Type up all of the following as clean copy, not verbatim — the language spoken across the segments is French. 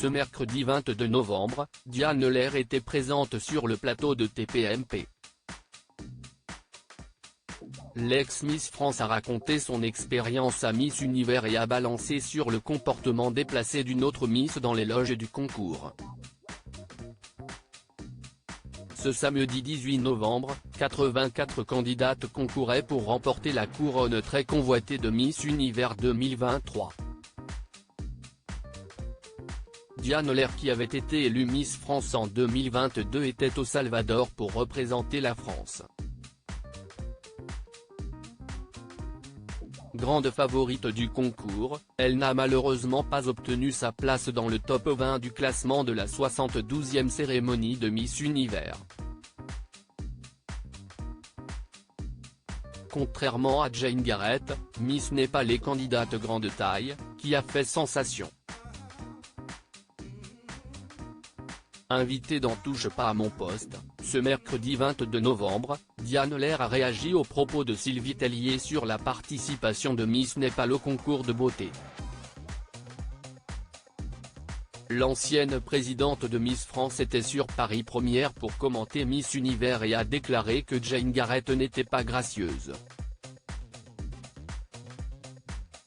Ce mercredi 22 novembre, Diane Lair était présente sur le plateau de TPMP. L'ex-Miss France a raconté son expérience à Miss Univers et a balancé sur le comportement déplacé d'une autre Miss dans les loges du concours. Ce samedi 18 novembre, 84 candidates concouraient pour remporter la couronne très convoitée de Miss Univers 2023. Diane Lair, qui avait été élue Miss France en 2022, était au Salvador pour représenter la France. Grande favorite du concours, elle n'a malheureusement pas obtenu sa place dans le top 20 du classement de la 72e cérémonie de Miss Univers. Contrairement à Jane Garrett, Miss Népal et candidate grande taille, qui a fait sensation. Invitée dans Touche pas à mon poste, ce mercredi 22 novembre, Diane Lair a réagi aux propos de Sylvie Tellier sur la participation de Miss Népal au concours de beauté. L'ancienne présidente de Miss France était sur Paris Première pour commenter Miss Univers et a déclaré que Jane Garrett n'était pas gracieuse.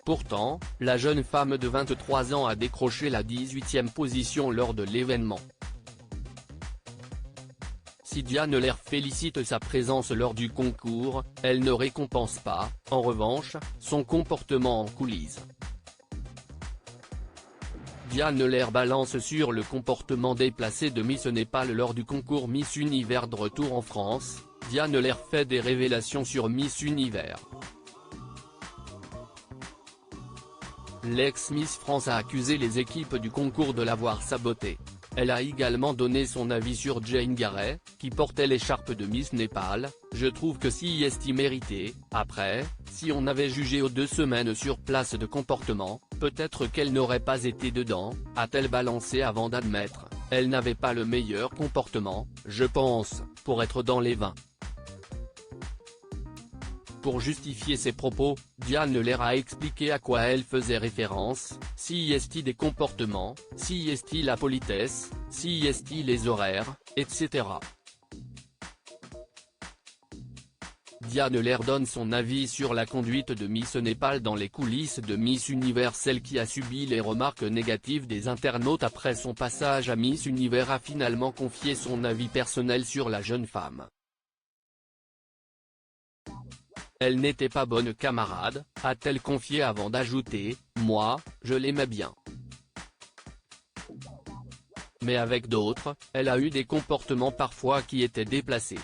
Pourtant, la jeune femme de 23 ans a décroché la 18e position lors de l'événement. Si Diane Lair félicite sa présence lors du concours, elle ne récompense pas, en revanche, son comportement en coulisses. Diane Lair balance sur le comportement déplacé de Miss Népal lors du concours Miss Univers. De retour en France, Diane Lair fait des révélations sur Miss Univers. L'ex-Miss France a accusé les équipes du concours de l'avoir sabotée. Elle a également donné son avis sur Jane Garrett, qui portait l'écharpe de Miss Népal. Je trouve que si est mérité. Après, si on avait jugé aux 2 semaines sur place de comportement, peut-être qu'elle n'aurait pas été dedans, a-t-elle balancé avant d'admettre, elle n'avait pas le meilleur comportement, je pense, pour être dans les 20. Pour justifier ses propos, Diane Lair a expliqué à quoi elle faisait référence: si est des comportements, si est la politesse, si est les horaires, etc. Diane Lair donne son avis sur la conduite de Miss Népal dans les coulisses de Miss Univers. Celle qui a subi les remarques négatives des internautes après son passage à Miss Univers a finalement confié son avis personnel sur la jeune femme. Elle n'était pas bonne camarade, a-t-elle confié avant d'ajouter: moi, je l'aimais bien. Mais avec d'autres, elle a eu des comportements parfois qui étaient déplacés.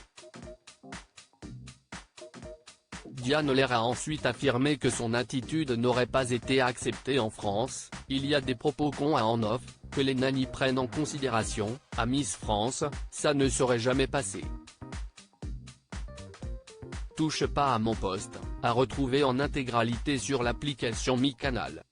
Diane Lair a ensuite affirmé que son attitude n'aurait pas été acceptée en France. Il y a des propos cons à en off, que les nannies prennent en considération, à Miss France, ça ne serait jamais passé. Touche pas à mon poste, à retrouver en intégralité sur l'application Mi Canal.